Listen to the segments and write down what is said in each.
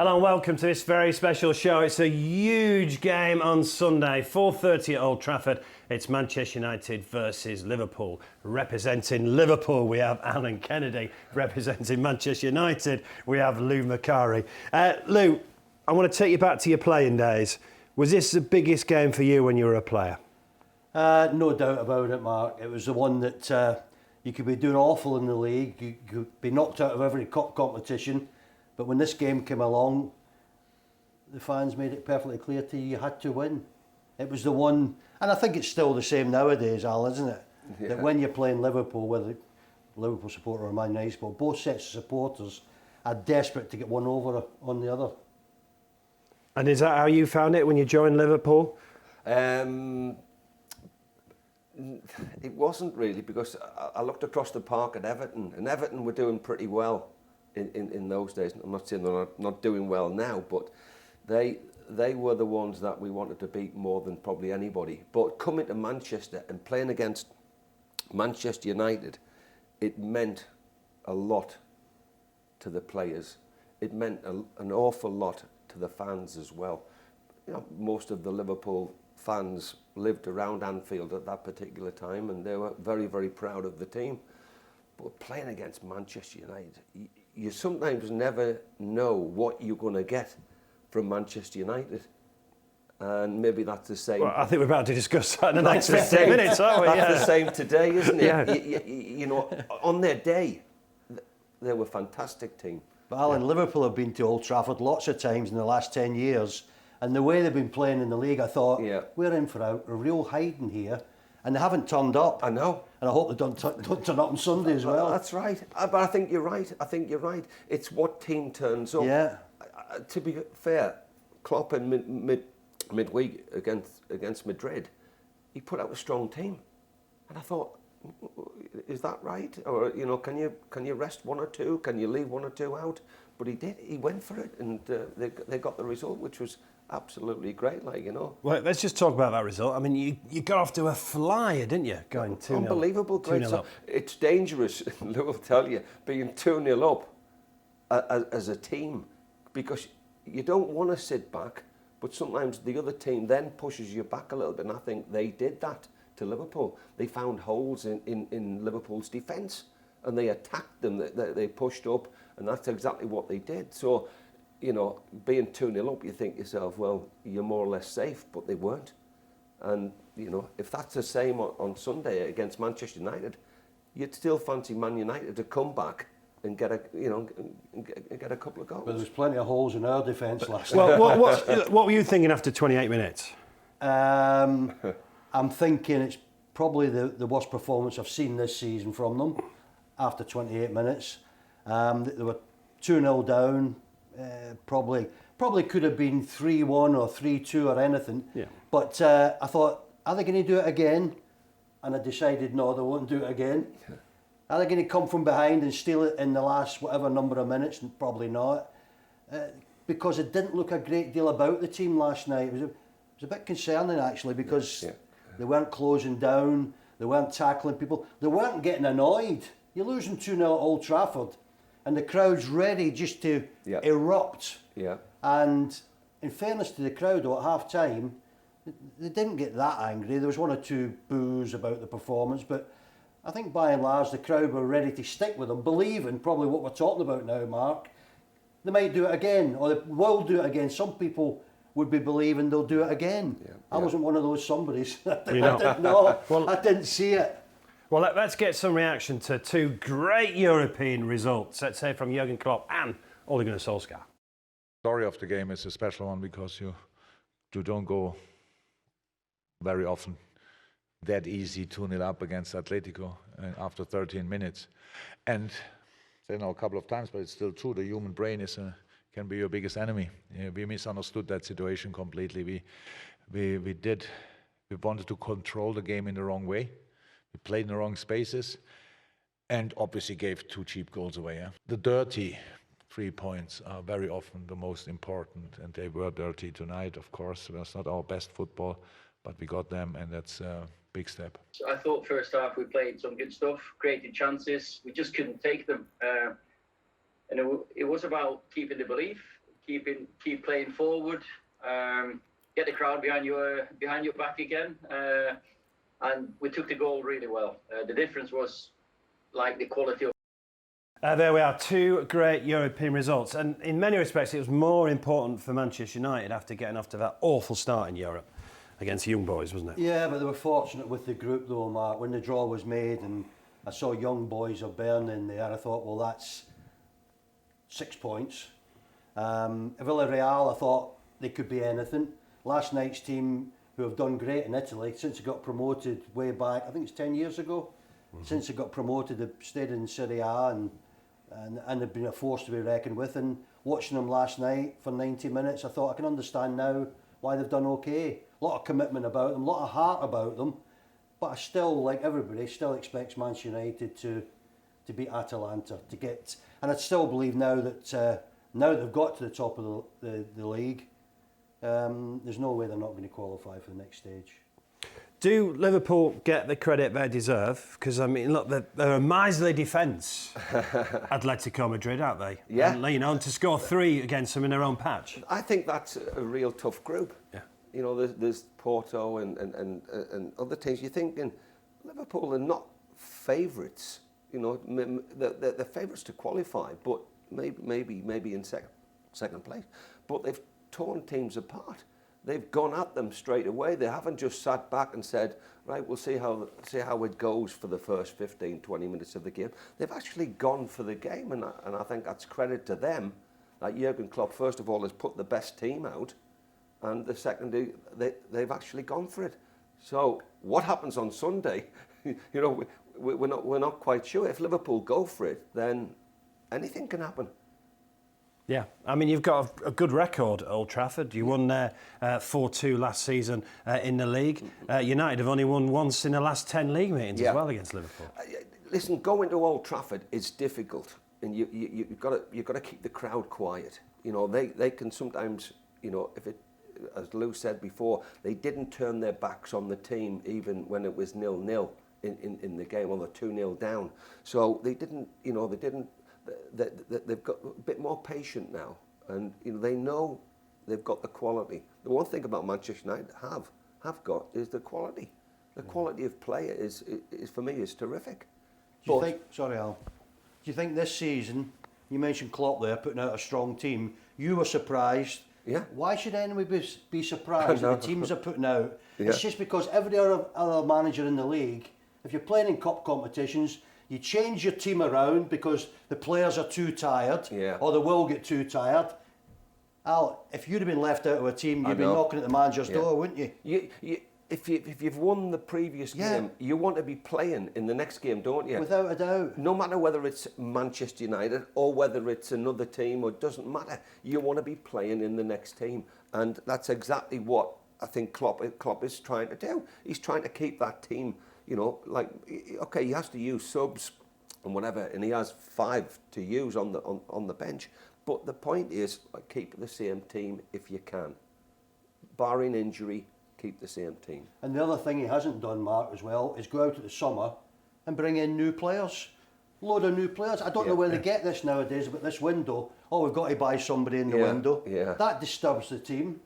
Hello and welcome to this very special show. It's a huge game on Sunday, 4:30 at Old Trafford. It's Manchester United versus Liverpool. Representing Liverpool, we have Alan Kennedy. Representing Manchester United, we have Lou Macari. Lou, I want to take you back to your playing days. Was this the biggest game for you when you were a player? No doubt about it, Mark. It was the one that you could be doing awful in the league, you could be knocked out of every cup competition. But when this game came along, the fans made it perfectly clear to you had to win. It was the one, and I think it's still the same nowadays, Al, isn't it? Yeah. That when you're playing Liverpool, whether Liverpool supporter or Man United supporter, both sets of supporters are desperate to get one over on the other. And is that how you found it when you joined Liverpool? It wasn't really, because I looked across the park at Everton, and Everton were doing pretty well in those days. I'm not saying they're not doing well now, but they were the ones that we wanted to beat more than probably anybody. But coming to Manchester and playing against Manchester United, it meant a lot to the players. It meant an awful lot to the fans as well. You know, most of the Liverpool fans lived around Anfield at that particular time, and they were very, very proud of the team. But playing against Manchester United, you sometimes never know what you're going to get from Manchester United. And maybe that's the same. Well, I think we're about to discuss that in the next 15 minutes, aren't we? That's the same today, isn't it? Yeah. You know, on their day, they were a fantastic team. But Alan, Liverpool have been to Old Trafford lots of times in the last 10 years. And the way they've been playing in the league, I thought, we're in for a real hiding here. And they haven't turned up. I know. And I hope they don't turn up on Sunday as well. That's right. But I think you're right. It's what team turns up. Yeah. To be fair, Klopp in midweek against Madrid, he put out a strong team. And I thought, is that right? Or, you know, can you rest one or two? Can you leave one or two out? But he did. He went for it, and they got the result, which was absolutely great, like, you know. Well, let's just talk about that result. I mean, you got off to a flyer, didn't you? Going 2-0. Unbelievable, great. So it's dangerous, Lou will tell you, being 2-0 up as a team, because you don't want to sit back, but sometimes the other team then pushes you back a little bit, and I think they did that to Liverpool. They found holes in Liverpool's defence, and they attacked them, they pushed up, and that's exactly what they did. So, you know, being 2-0 up, you think to yourself, well, you're more or less safe, but they weren't. And, you know, if that's the same on Sunday against Manchester United, you'd still fancy Man United to come back and get a couple of goals. But there was plenty of holes in our defence last night. Well, what were you thinking after 28 minutes? I'm thinking it's probably the worst performance I've seen this season from them after 28 minutes. They were 2-0 down. Probably could have been 3-1 or 3-2 or anything. Yeah. But I thought, are they going to do it again? And I decided, no, they won't do it again. Are they going to come from behind and steal it in the last whatever number of minutes? Probably not. Because it didn't look a great deal about the team last night. It was a bit concerning, actually, because they weren't closing down, they weren't tackling people, they weren't getting annoyed. You're losing 2-0 at Old Trafford, and the crowd's ready just to erupt. Yeah. And in fairness to the crowd, though, at half-time, they didn't get that angry. There was one or two boos about the performance, but I think by and large the crowd were ready to stick with them, believing probably what we're talking about now, Mark. They might do it again, or they will do it again. Some people would be believing they'll do it again. Yeah. I wasn't one of those somebodies. I didn't know. I didn't see it. Well, let's get some reaction to two great European results, let's say from Jurgen Klopp and Ole Gunnar Solskjaer. The story of the game is a special one because you don't go very often that easy 2-0 up against Atletico after 13 minutes. And I know a couple of times, but it's still true, the human brain can be your biggest enemy. We misunderstood that situation completely. We wanted to control the game in the wrong way. We played in the wrong spaces and obviously gave 2 cheap goals away. Yeah? The dirty 3 points are very often the most important, and they were dirty tonight, of course. It was not our best football, but we got them, and that's a big step. So I thought first half we played some good stuff, created chances. We just couldn't take them. And it was about keeping the belief, keep playing forward, get the crowd behind your back again, and we took the goal really well. The difference was like the quality of. There we are, 2 great European results, and in many respects it was more important for Manchester United after getting off to that awful start in Europe against Young Boys, wasn't it? Yeah, but they were fortunate with the group though, Mark. When the draw was made and I saw Young Boys of Bern there, I thought, well, that's 6 points. Villarreal, I thought they could be anything. Last night's team, who have done great in Italy since they got promoted way back, I think it's 10 years ago. Since they got promoted, they've stayed in Serie A and they've been a force to be reckoned with. And watching them last night for 90 minutes, I thought I can understand now why they've done okay. A lot of commitment about them, a lot of heart about them. But I still, like everybody, still expects Manchester United to beat Atalanta, to get. And I still believe now that now they've got to the top of the league, there's no way they're not going to qualify for the next stage. Do Liverpool get the credit they deserve? Because, I mean, look, they're a miserly defence, Atletico Madrid, aren't they? Yeah. And, you know, and to score 3 against them in their own patch. I think that's a real tough group. Yeah. You know, there's Porto and other teams. You're thinking Liverpool are not favourites. You know, they're favourites to qualify, but maybe in second place. But they've torn teams apart. They've gone at them straight away. They haven't just sat back and said, right, we'll see how it goes for the first 15, 20 minutes of the game. They've actually gone for the game, and I think that's credit to them. Like Jurgen Klopp, first of all, has put the best team out, and the second, they've actually gone for it. So what happens on Sunday, you know, we're not quite sure. If Liverpool go for it, then anything can happen. Yeah, I mean, you've got a good record at Old Trafford. You won there 4-2 last season in the league. United have only won once in the last 10 league meetings as well against Liverpool. Listen, going to Old Trafford is difficult, and you've got to keep the crowd quiet. You know, they can sometimes, you know, as Lou said before, they didn't turn their backs on the team even when it was 0-0 in the game, or they're 2-0 down. So they didn't. They've got a bit more patient now, and you know, they know they've got the quality. The one thing about Manchester United have got is the quality. The quality of player is for me is terrific. Do you think? Sorry, Al. Do you think this season? You mentioned Klopp there putting out a strong team. You were surprised. Yeah. Why should anyone be surprised that the teams are putting out? Yeah. It's just because every other manager in the league, if you're playing in cup competitions, you change your team around because the players are too tired, or they will get too tired. Al, if you'd have been left out of a team, you'd be knocking at the manager's door, wouldn't you? If you've won the previous game, you want to be playing in the next game, don't you? Without a doubt. No matter whether it's Manchester United or whether it's another team, or it doesn't matter. You want to be playing in the next team, and that's exactly what I think Klopp is trying to do. He's trying to keep that team. You know, like, okay, he has to use subs and whatever, and he has 5 to use on the bench. But the point is, like, keep the same team if you can. Barring injury, keep the same team. And the other thing he hasn't done, Mark, as well, is go out at the summer and bring in new players. Load of new players. I don't know where they get this nowadays, but this window, we've got to buy somebody in the window. Yeah. That disturbs the team.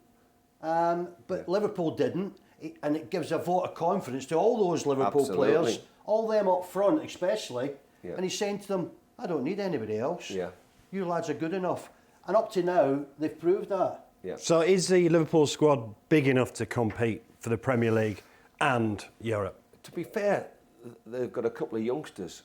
But Liverpool didn't. And it gives a vote of confidence to all those Liverpool players, all them up front especially. Yeah. And he's saying to them, I don't need anybody else. Yeah. You lads are good enough. And up to now, they've proved that. Yeah. So is the Liverpool squad big enough to compete for the Premier League and Europe? To be fair, they've got a couple of youngsters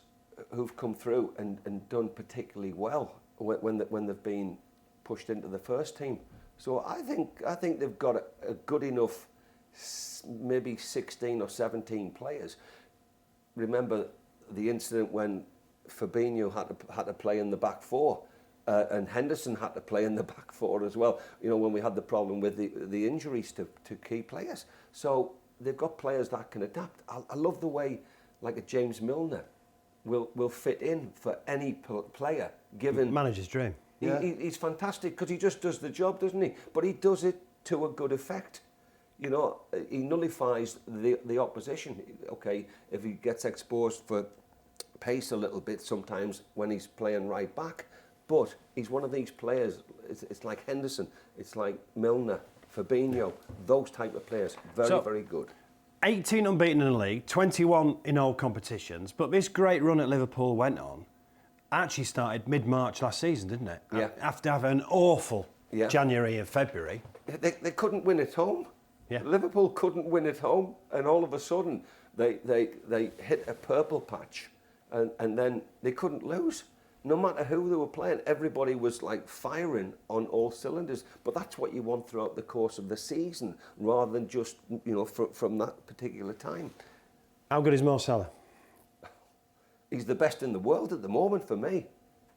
who've come through and done particularly well when they've been pushed into the first team. So I think they've got a good enough, maybe 16 or 17 players. Remember the incident when Fabinho had to play in the back 4, and Henderson had to play in the back 4 as well. You know, when we had the problem with the injuries to key players. So they've got players that can adapt. I love the way, like a James Milner, will fit in for any player given. Manager's dream. He's fantastic because he just does the job, doesn't he? But he does it to a good effect. You know, he nullifies the opposition. Okay, if he gets exposed for pace a little bit sometimes when he's playing right back, But he's one of these players. It's like Henderson. It's like Milner, Fabinho. Those type of players. Very good. 18 unbeaten in the league, 21 in all competitions. But this great run at Liverpool went on. Actually started mid-March last season, didn't it? Yeah. After having an awful January and February. They couldn't win at home. Yeah. Liverpool couldn't win at home, and all of a sudden they hit a purple patch, and then they couldn't lose. No matter who they were playing, everybody was like firing on all cylinders. But that's what you want throughout the course of the season, rather than just from that particular time. How good is Mo Salah? He's the best in the world at the moment for me,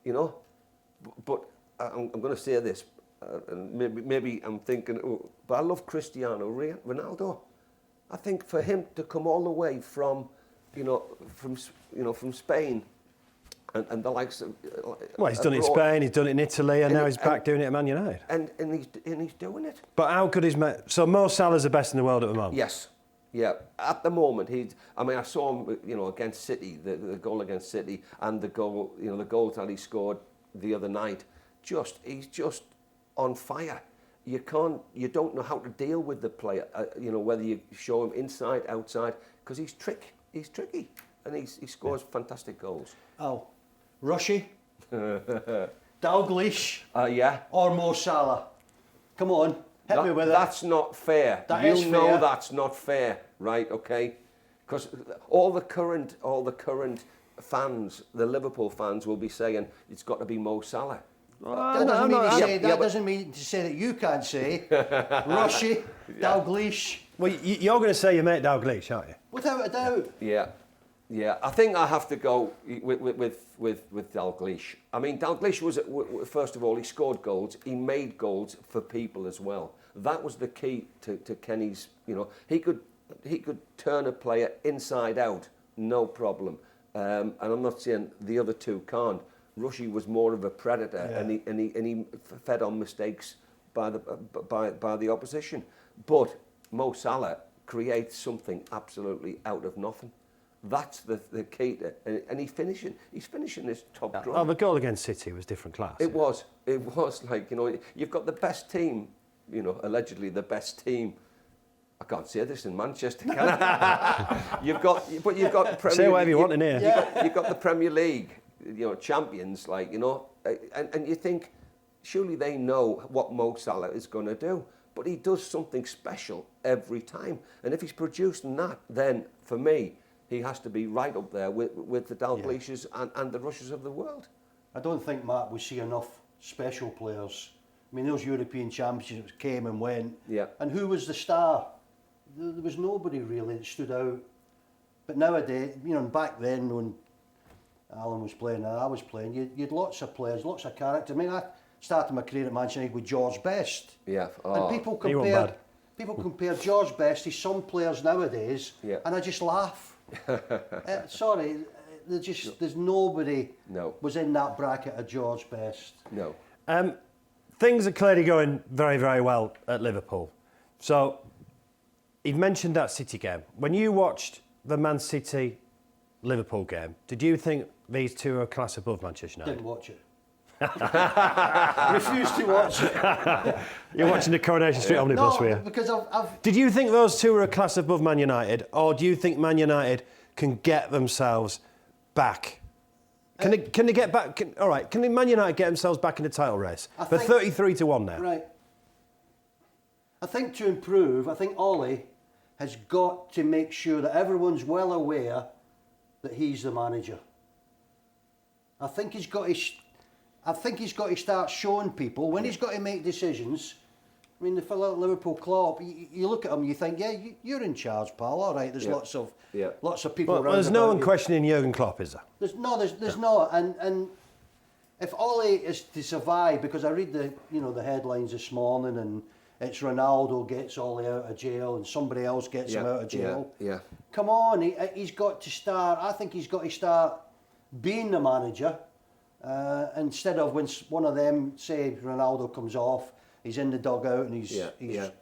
But I'm going to say this, and maybe I'm thinking, but I love Cristiano Ronaldo. I think for him to come all the way from Spain, and the likes of Well, he's done it in Spain, he's done it in Italy, and now he's back doing it at Man United. And he's doing it. But how good is So Mo Salah's the best in the world at the moment? Yes. Yeah, at the moment I saw him, against City, the goal against City, and the goals that he scored the other night. He's just on fire. You don't know how to deal with the player. Whether you show him inside, outside, because he's tricky, and he scores fantastic goals. Oh, Rushy, Dalglish, yeah, or Mo Salah. Come on. Hit me with it. That's not fair. That is fair. That's not fair, right? Okay, because all the current fans, the Liverpool fans, will be saying it's got to be Mo Salah. That doesn't mean to say that you can't say Rushy, Dalglish. Well, you're going to say your mate Dalglish, aren't you? Without a doubt. Yeah. I think I have to go with Dalglish. I mean, Dalglish was first of all, he scored goals. He made goals for people as well. That was the key to Kenny's. He could turn a player inside out, no problem. And I'm not saying the other two can't. Rushy was more of a predator, and he fed on mistakes by the opposition. But Mo Salah creates something absolutely out of nothing. That's the key to, and he's finishing his top draw. Oh, the goal against City was different class. It was like, you've got the best team, allegedly the best team. I can't say this in Manchester, can I? you've got Premier, say whatever you want in here. You've got the Premier League, champions, and you think surely they know what Mo Salah is going to do, but he does something special every time, and if he's producing that, then for me, he has to be right up there with the Dalglishes and the Rushes of the world. I don't think, Matt, we see enough special players. I mean, those European championships came and went. Yeah. And who was the star? There was nobody really that stood out. But nowadays, back then when Alan was playing and I was playing, you had lots of players, lots of character. I mean, I started my career at Manchester United with George Best. Yeah. And people compare George Best to some players nowadays, and I just laugh. Sorry, there's nobody was in that bracket of George Best. No. Things are clearly going very, very well at Liverpool. So, you've mentioned that City game. When you watched the Man City Liverpool game, did you think these two are a class above Manchester United? Didn't watch it. Refused to watch it. You're watching the Coronation Street Omnibus, were you? Because I've... Did you think those two were a class above Man United, or do you think Man United can get themselves back? Can they get back? Can Man United get themselves back in the title race? They're 33-1 now. Right. I think to improve, I think Ollie has got to make sure that everyone's well aware that he's the manager. I think he's got to start showing people when he's got to make decisions. I mean, the fellow at Liverpool, Klopp, you look at him, you think, you're in charge, pal. All right, there's lots of people around. Well, there's no one questioning Jurgen Klopp, is there? There's not. And if Ollie is to survive, because I read the headlines this morning, and it's Ronaldo gets Ollie out of jail, and somebody else gets him out of jail. Yeah. Come on, he's got to start. I think he's got to start being the manager. Instead of when one of them, say Ronaldo comes off, he's in the dugout and he's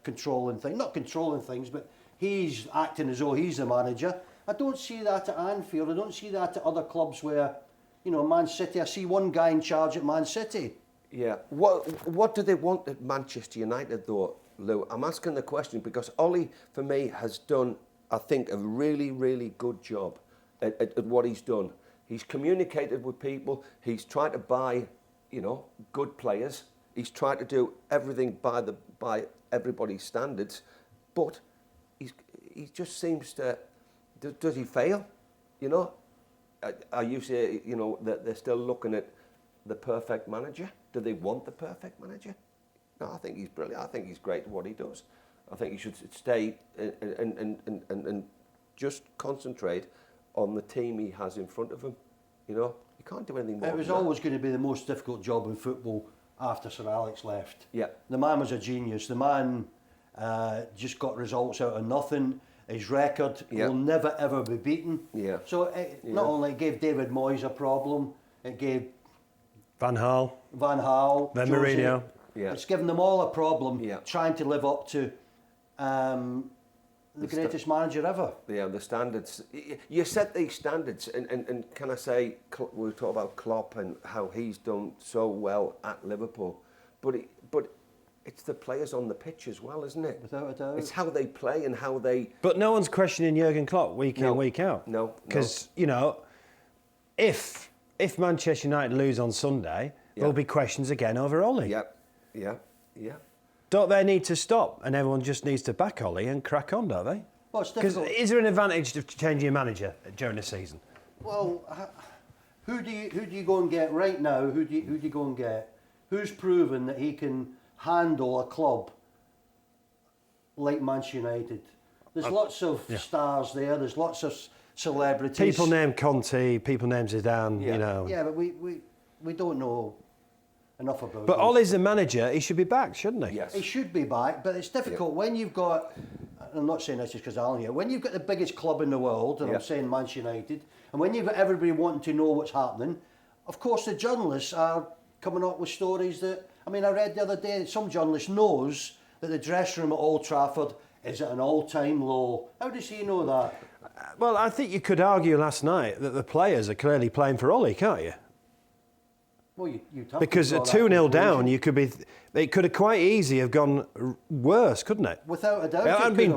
controlling things. Not controlling things, but he's acting as though he's the manager. I don't see that at Anfield. I don't see that at other clubs where you know, Man City. I see one guy in charge at Man City. Yeah. What do they want at Manchester United, though, Lou? I'm asking the question because Ollie, for me, has done, I think, a really, really good job at what he's done. He's communicated with people. He's tried to buy, you know, good players. He's tried to do everything by everybody's standards, but he just seems to. Does he fail? You know, are you say, you know, that they're still looking at the perfect manager? Do they want the perfect manager? No, I think he's brilliant. I think he's great at what he does. I think he should stay and just concentrate on the team he has in front of him. You know, you can't do anything more. It was always going to be the most difficult job in football after Sir Alex left. Yeah. The man was a genius. The man just got results out of nothing. His record will never ever be beaten. Yeah. So it not only gave David Moyes a problem, it gave Van Gaal, then Jose, Mourinho. Yeah. It's given them all a problem Yeah. trying to live up to the greatest manager ever. Yeah, the standards. You set these standards, and can I say, we talk about Klopp and how he's done so well at Liverpool, but it's the players on the pitch as well, isn't it? Without a doubt. It's how they play and how they. But no one's questioning Jurgen Klopp week in, week out. No. Because, you know, if Manchester United lose on Sunday, there'll be questions again over Ollie. Yeah. Don't they need to stop and everyone just needs to back Ollie and crack on, don't they? Well, it's Because difficult. is there an advantage to changing your manager during the season? Well, who do you go and get right now? Who do you go and get? Who's proven that he can handle a club like Manchester United? There's lots of stars there. There's lots of celebrities. People name Conte, people name Zidane, you know. Yeah, but we don't know enough about. But those. Ollie's the manager. He should be back, shouldn't he? Yes. He should be back, but it's difficult when you've got. I'm not saying this just because Alan here. When you've got the biggest club in the world, and I'm saying Manchester United, and when you've got everybody wanting to know what's happening, of course the journalists are coming up with stories that. I mean, I read the other day some journalist knows that the dressing room at Old Trafford is at an all-time low. How does he know that? Well, I think you could argue last night that the players are clearly playing for Ollie, can't you? Well, you'd have Because to at draw that 2-0 conclusion. down, it could have quite easy have gone worse, couldn't it? Without a doubt, It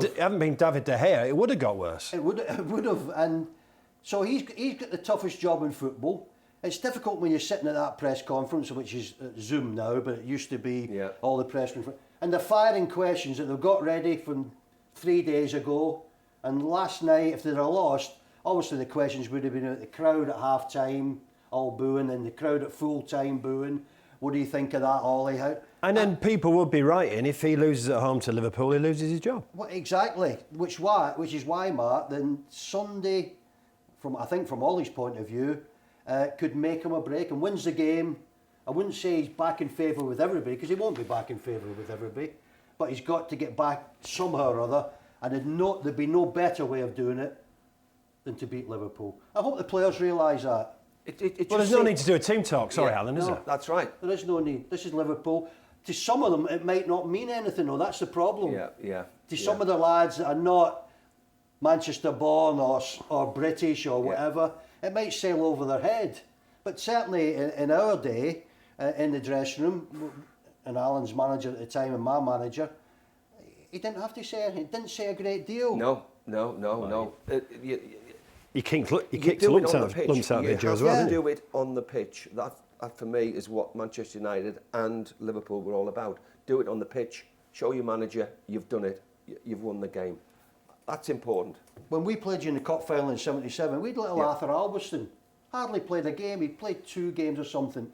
it hadn't been David De Gea, it would have got worse. would have, and so he's got the toughest job in football. It's difficult when you're sitting at that press conference, which is Zoom now, but it used to be all the press conference. And they're firing questions that they've got ready from 3 days ago. And last night, if they'd have lost, obviously the questions would have been at the crowd at half time, all booing, and the crowd at full time booing. What do you think of that, Ollie? And then people would be writing, if he loses at home to Liverpool, he loses his job. Well, exactly. Which is why, Mark, then Sunday, from Ollie's point of view, could make him a break and wins the game. I wouldn't say he's back in favour with everybody, because he won't be back in favour with everybody, but he's got to get back somehow or other, and there'd be no better way of doing it than to beat Liverpool. I hope the players realise that. Well, there's no need to do a team talk, Alan, is there? That's right. There is no need. This is Liverpool. To some of them, it might not mean anything, though. That's the problem. To some of the lads that are not Manchester born or British or whatever, it might sail over their head. But certainly in our day, in the dressing room, and Alan's manager at the time and my manager, he didn't have to say anything. He didn't say a great deal. No. You kicked do lumps it on out the pitch. of You Joe as have well, to didn't you? do it on the pitch. That for me is what Manchester United and Liverpool were all about. Do it on the pitch. Show your manager you've done it. You've won the game. That's important. When we played you in the cup final in '77, we'd little Arthur Albiston. Hardly played a game. He played 2 games or something.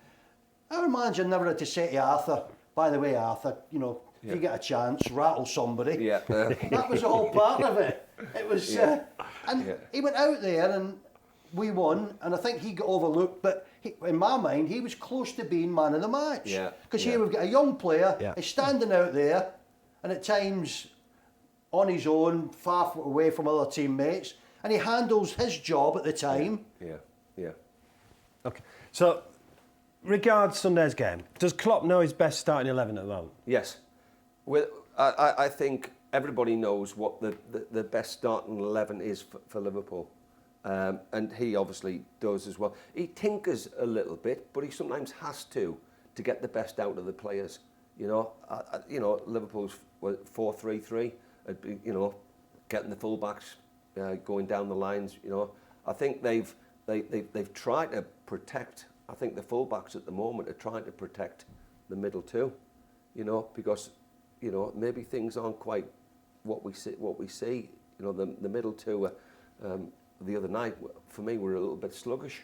Our manager never had to say to Arthur, by the way, Arthur, you know, if you get a chance, rattle somebody. Yeah. That was all part of it. It was, he went out there and we won, and I think he got overlooked, but in my mind, he was close to being man of the match. Because here we've got a young player, he's standing out there, and at times on his own, far away from other teammates, and he handles his job at the time. Yeah. Okay, so regards Sunday's game, does Klopp know his best starting 11 at the moment? Yes. I think everybody knows what the best starting 11 is for Liverpool. And he obviously does as well. He tinkers a little bit, but he sometimes has to get the best out of the players. You know, Liverpool's 4-3-3. You know, getting the fullbacks going down the lines. You know, I think they've tried to protect. I think the fullbacks at the moment are trying to protect the middle too. You know, because you know maybe things aren't quite what we see. You know, the middle two. The other night, for me, were a little bit sluggish.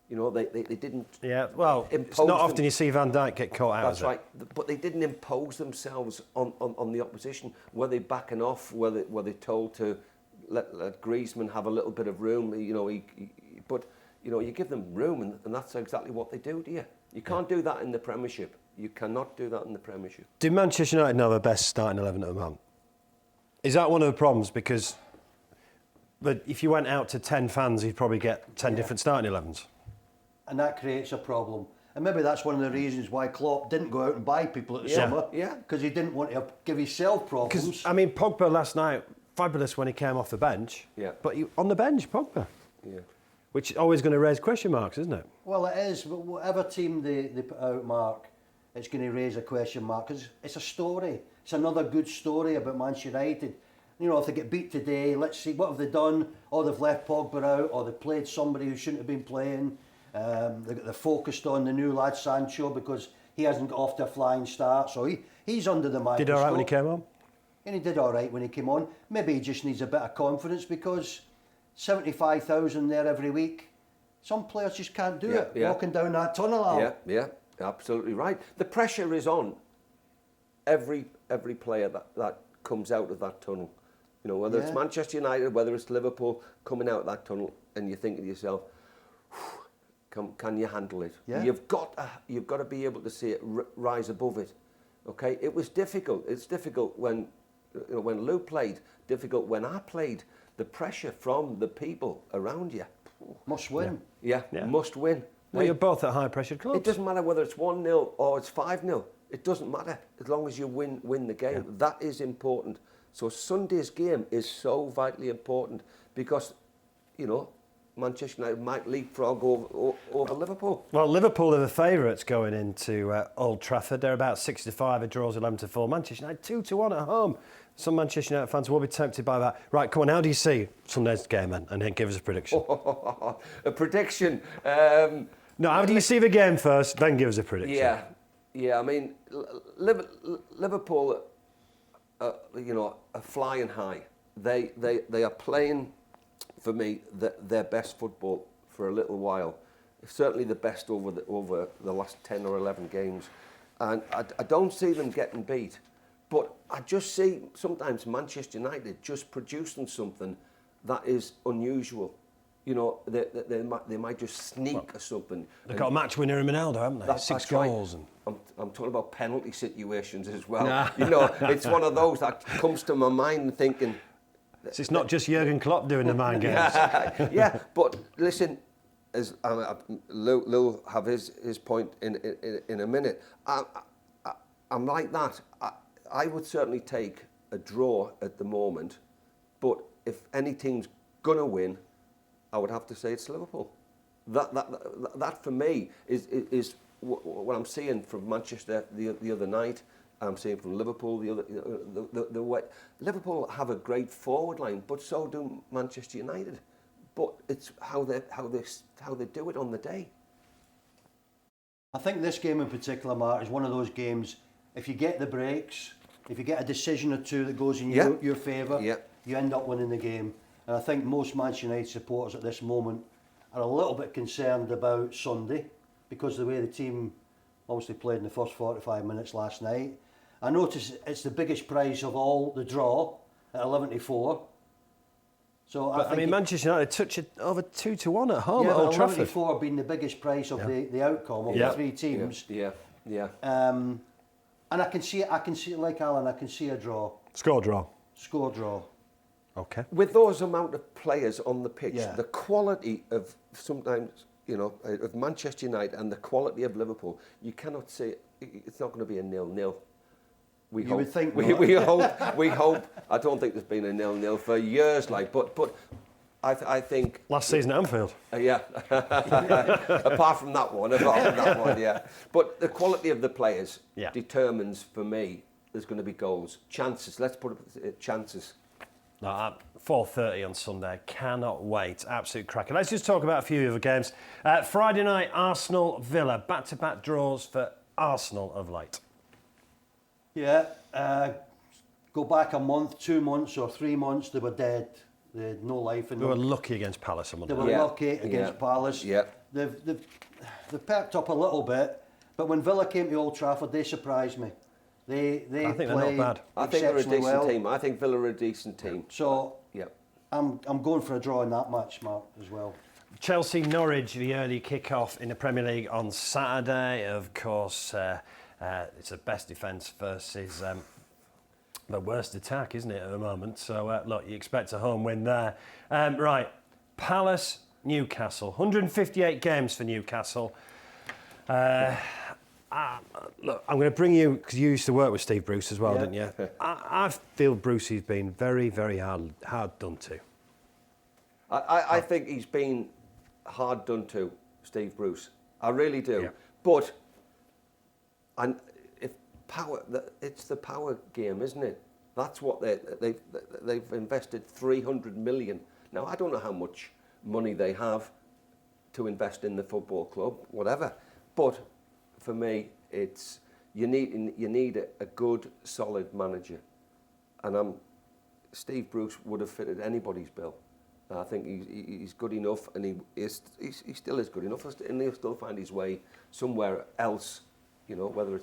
You know, they didn't. Yeah, well, it's not often you see Van Dijk get caught out. That's right, but they didn't impose themselves on the opposition. Were they backing off? Were they told to let Griezmann have a little bit of room? You know, but you know, you give them room, and that's exactly what they do. Do you? You can't do that in the Premiership. You cannot do that in the Premiership. Do Manchester United know the best starting 11 at the moment? Is that one of the problems? Because, but if you went out to 10 fans, you'd probably get 10 different starting 11s. And that creates a problem. And maybe that's one of the reasons why Klopp didn't go out and buy people at the summer. Yeah. Because he didn't want to give himself problems. Because, I mean, Pogba last night, fabulous when he came off the bench. Yeah. But on the bench, Pogba. Yeah. Which is always going to raise question marks, isn't it? Well, it is. But whatever team they put out, Mark, it's going to raise a question mark. Because it's a story. It's another good story about Manchester United. You know, if they get beat today, let's see, what have they done? Or they've left Pogba out, or they've played somebody who shouldn't have been playing. They're focused on the new lad Sancho because he hasn't got off to a flying start. So he's under the microscope. Did all right when he came on? And he did all right when he came on. Maybe he just needs a bit of confidence because 75,000 there every week. Some players just can't do it, walking down that tunnel. Yeah, absolutely right. The pressure is on every player that comes out of that tunnel. You know, whether it's Manchester United, whether it's Liverpool coming out of that tunnel, and you're thinking to yourself, can you handle it? Yeah. You've got to be able to see it rise above it. Okay, it was difficult. It's difficult when Lou played. Difficult when I played. The pressure from the people around you. Must win. Yeah. Must win. Well, you're both at high pressure clubs. It doesn't matter whether it's 1-0 or it's 5-0. It doesn't matter as long as you win the game. Yeah. That is important. So Sunday's game is so vitally important because, you know, Manchester United might leapfrog over Liverpool. Well, Liverpool are the favourites going into Old Trafford. They're about 6-5. It draws 11-4. Manchester United 2-1 at home. Some Manchester United fans will be tempted by that. Right, come on. How do you see Sunday's game, then? And then give us a prediction. A prediction. No, how do you see the game first? Then give us a prediction. Yeah. I mean, Liverpool, you know, are flying high. They are playing, for me, their best football for a little while. Certainly the best over the last 10 or 11 games. And I don't see them getting beat. But I just see sometimes Manchester United just producing something that is unusual. You know, they might just sneak or something. They've got a match winner in Ronaldo, haven't they? 6 goals. Right. I'm talking about penalty situations as well. You know, it's one of those that comes to my mind thinking... So it's not just Jurgen Klopp doing the mind games. Yeah, but listen, as Lou will have his point in a minute. I'm like that. I would certainly take a draw at the moment, but if any team's gonna win, I would have to say it's Liverpool. That for me is what I'm seeing from Manchester the other night. I'm seeing from Liverpool the way Liverpool have a great forward line, but so do Manchester United. But it's how they do it on the day. I think this game in particular, Mark, is one of those games. If you get the breaks, if you get a decision or two that goes in your favour, you end up winning the game. And I think most Manchester United supporters at this moment are a little bit concerned about Sunday because of the way the team obviously played in the first 45 minutes last night. I notice it's the biggest prize of all, the draw, at 11-4. So I mean, Manchester United touch it over 2-1 at home at Old Trafford. 11-4 being the biggest price of the outcome of the three teams. Yeah. And I can see it like Alan. I can see a draw. Score draw. Okay. With those amount of players on the pitch, the quality of sometimes, you know, of Manchester United and the quality of Liverpool, you cannot say it's not going to be a 0-0. We hope. I don't think there's been a 0-0 for years, but I think Last season at Anfield. yeah. apart from that one, yeah. But the quality of the players determines for me. There's going to be goals, chances. Let's put it chances. No, 4:30 on Sunday. Cannot wait. Absolute cracker. Let's just talk about a few other games. Friday night, Arsenal Villa. Back-to-back draws for Arsenal of late. Yeah, go back a month, 2 months or 3 months, they were dead. They had no life in They them. were lucky against Palace on Monday. They were lucky against Palace. Yeah. They've perked up a little bit, but when Villa came to Old Trafford, they surprised me. They I think they're not bad. I think they're a decent well. team. I think Villa are a decent team. So yeah, I'm going for a draw in that match, Mark, as well. Chelsea Norwich, the early kick-off in the Premier League on Saturday. Of course, it's the best defence versus the worst attack, isn't it, at the moment? So, look, you expect a home win there. Right, Palace, Newcastle. 158 games for Newcastle. Look, I'm going to bring you, because you used to work with Steve Bruce as well, didn't you? I feel Brucey's been very, very hard done to. I think he's been hard done to, Steve Bruce. I really do. Yeah. But if power, it's the power game, isn't it? That's what they've invested 300 million. Now I don't know how much money they have to invest in the football club, whatever. But for me, it's you need a good, solid manager, and Steve Bruce would have fitted anybody's bill. I think he's good enough, and he still is good enough, and he'll still find his way somewhere else. You know, whether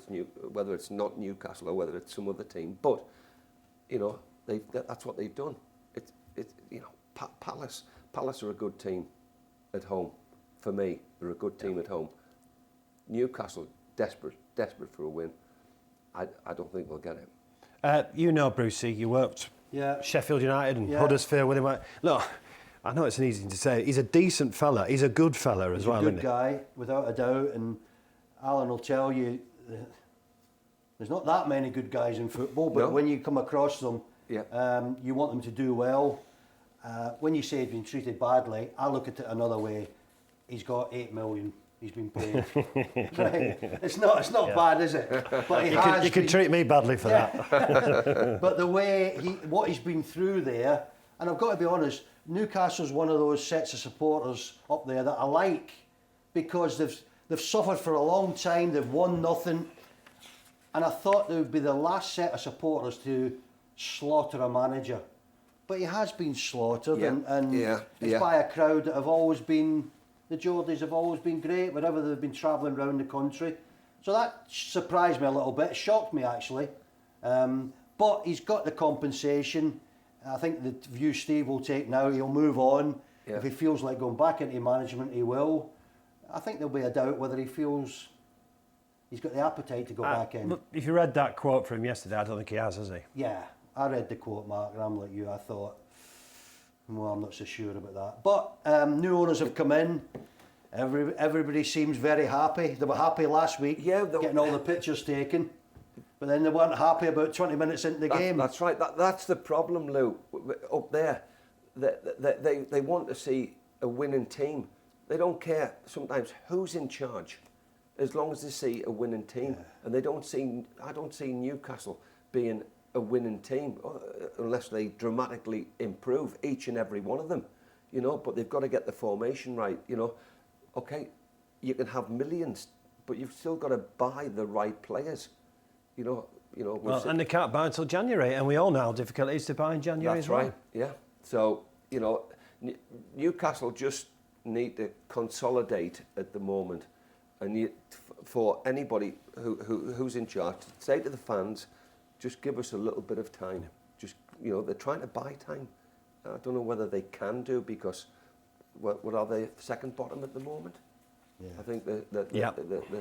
it's not Newcastle or whether it's some other team. But you know, that's what they've done. Palace are a good team at home. For me, they're a good team at home. Newcastle desperate for a win. I don't think they'll get it. You know Brucey, you worked Sheffield United and Huddersfield with him. Look, I know it's an easy thing to say. He's a decent fella. He's a good fella as well, isn't he? He's a good guy, without a doubt. And Alan will tell you, there's not that many good guys in football, but when you come across them, you want them to do well. When you say he's been treated badly, I look at it another way. He's got 8 million. He's been paid. Right? It's not bad, is it? But you can treat me badly for that. But the way what he's been through there, and I've got to be honest, Newcastle's one of those sets of supporters up there that I like, because they've suffered for a long time. They've won nothing, and I thought they would be the last set of supporters to slaughter a manager, but he has been slaughtered, and it's by a crowd that have always been. The Geordies have always been great whenever they've been travelling around the country. So that surprised me a little bit, shocked me actually. But he's got the compensation. I think the view Steve will take now, he'll move on. If he feels like going back into management, he will. I think there'll be a doubt whether he feels he's got the appetite to go back in. Look, if you read that quote from yesterday, I don't think he has he? Yeah, I read the quote, Mark, and I'm like you, I thought, well, I'm not so sure about that. But new owners have come in. Everybody seems very happy. They were happy last week, getting all the pictures taken. But then they weren't happy about 20 minutes into the game. That's right. That's the problem, Lou. Up there, they want to see a winning team. They don't care sometimes who's in charge, as long as they see a winning team. And they don't see. I don't see Newcastle being a winning team unless they dramatically improve each and every one of them, you know. But they've got to get the formation right, you know. Okay, you can have millions, but you've still got to buy the right players, you know. Well, and they can't buy until January, and we all know how difficult it is to buy in January as well. That's right. Yeah. So you know, Newcastle just need to consolidate at the moment, and for anybody who's in charge, say to the fans, just give us a little bit of time. Just, you know, they're trying to buy time. I don't know whether they can do, because what are they, second bottom at the moment? Yeah. I think the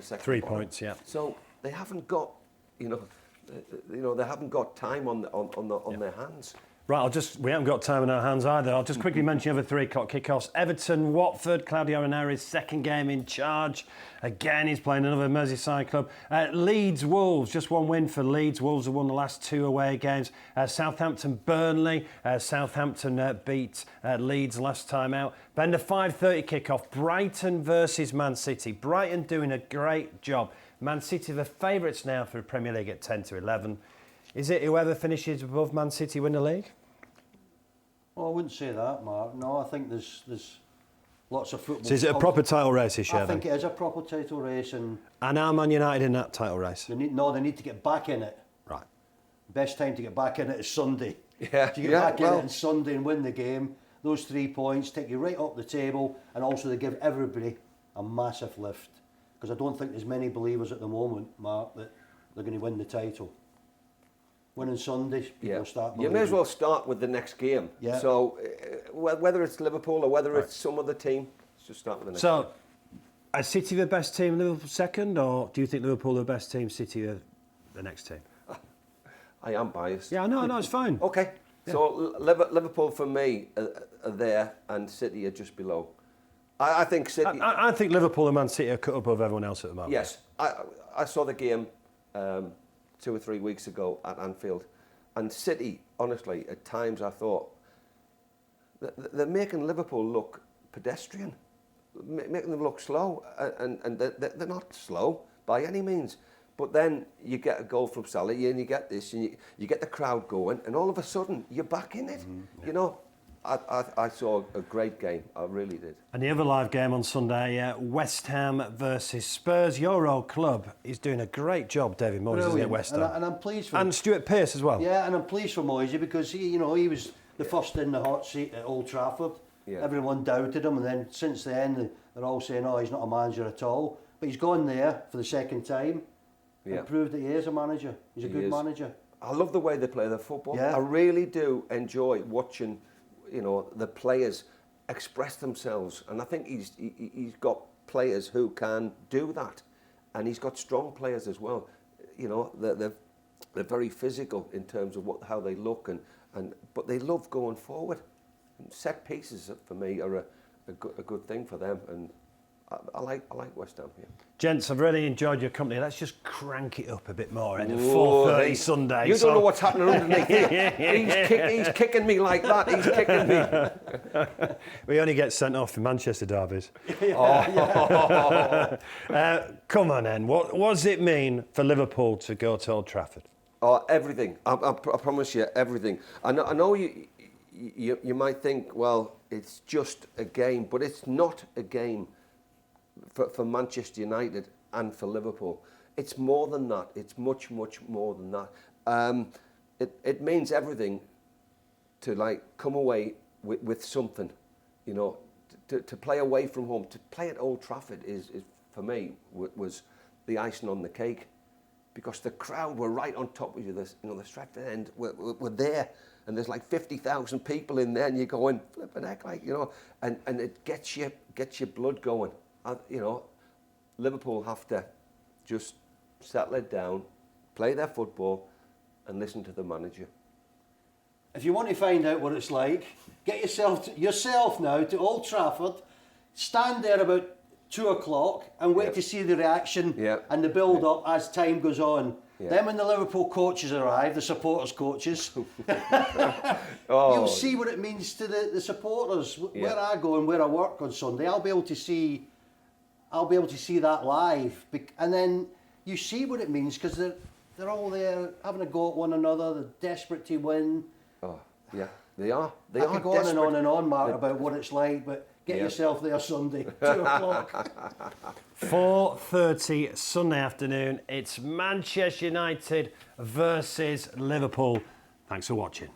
second 3 bottom. points, yeah. So they haven't got, they haven't got time on their hands. Right, we haven't got time on our hands either. I'll just quickly mention the other 3 o'clock kickoffs. Everton, Watford, Claudio Ranieri's second game in charge. Again, he's playing another Merseyside club. Leeds, Wolves, just one win for Leeds. Wolves have won the last 2 away games. Southampton, Burnley. Southampton beat Leeds last time out. Then the 5:30 kickoff, Brighton versus Man City. Brighton doing a great job. Man City the favourites now for the Premier League at 10-11. Is it whoever finishes above Man City win the league? Well, I wouldn't say that, Mark. No, I think there's lots of football. So is it a proper title race this year? I think it is a proper title race, and are Man United in that title race? they need to get back in it. Right. Best time to get back in it is Sunday. Yeah, If you get back in it on Sunday and win the game, those 3 points take you right up the table, and also they give everybody a massive lift. Because I don't think there's many believers at the moment, Mark, that they're going to win the title. Winning Sundays, people start believing. You may as well start with the next game. Yeah. So whether it's Liverpool or whether it's some other team, let's just start with the next game. So, are City the best team, Liverpool second, or do you think Liverpool are the best team, City are the next team? I am biased. Yeah, no, it's fine. Okay. Yeah. So Liverpool for me are there and City are just below. I think City... I think Liverpool and Man City are cut above everyone else at the moment. Yes. I saw the game 2 or 3 weeks ago at Anfield. And City, honestly, at times I thought, they're making Liverpool look pedestrian, making them look slow. And they're not slow by any means. But then you get a goal from Salah, and you get this, and you get the crowd going, and all of a sudden, you're back in it. You know, I saw a great game. I really did. And the other live game on Sunday, West Ham versus Spurs. Your old club is doing a great job, David Moyes, isn't it, West Ham? And I'm pleased for And Stuart Pearce as well. Yeah, and I'm pleased for Moyes because he was the first in the hot seat at Old Trafford. Yeah. Everyone doubted him, and then since then they're all saying, "Oh, he's not a manager at all." But he's gone there for the second time. Yeah. And proved that he is a manager. He's a good manager. I love the way they play their football. Yeah. I really do enjoy watching, the players express themselves. And I think he's got players who can do that. And he's got strong players as well. They're very physical in terms of how they look, but they love going forward. And set pieces for me are a good thing for them. And I like West Ham here. Gents, I've really enjoyed your company. Let's just crank it up a bit more at 4:30 Sunday. You don't know what's happening underneath here. He's kicking me like that. He's kicking me. We only get sent off for Manchester derbies. Come on, then. What does it mean for Liverpool to go to Old Trafford? Oh, everything. I promise you, everything. I know you might think, well, it's just a game, but it's not a game. For Manchester United and for Liverpool, it's more than that. It's much, much more than that. It means everything to come away with something, to play away from home, to play at Old Trafford is for me was the icing on the cake, because the crowd were right on top of you. The Stratford end were there, and there's 50,000 people in there, and you're going flipping heck, and it gets your blood going. Liverpool have to just settle it down, play their football, and listen to the manager. If you want to find out what it's like, get yourself now to Old Trafford, stand there about 2 o'clock and wait to see the reaction and the build-up as time goes on. Yeah. Then when the Liverpool coaches arrive, the supporters' coaches, you'll see what it means to the supporters. Where I go and where I work on Sunday, I'll be able to see that live, and then you see what it means, because they're all there having a go at one another. They're desperate to win. Oh, yeah, they are. I could go on and on, Mark, about what it's like, but get yourself there Sunday, 2 o'clock. 4:30 Sunday afternoon. It's Manchester United versus Liverpool. Thanks for watching.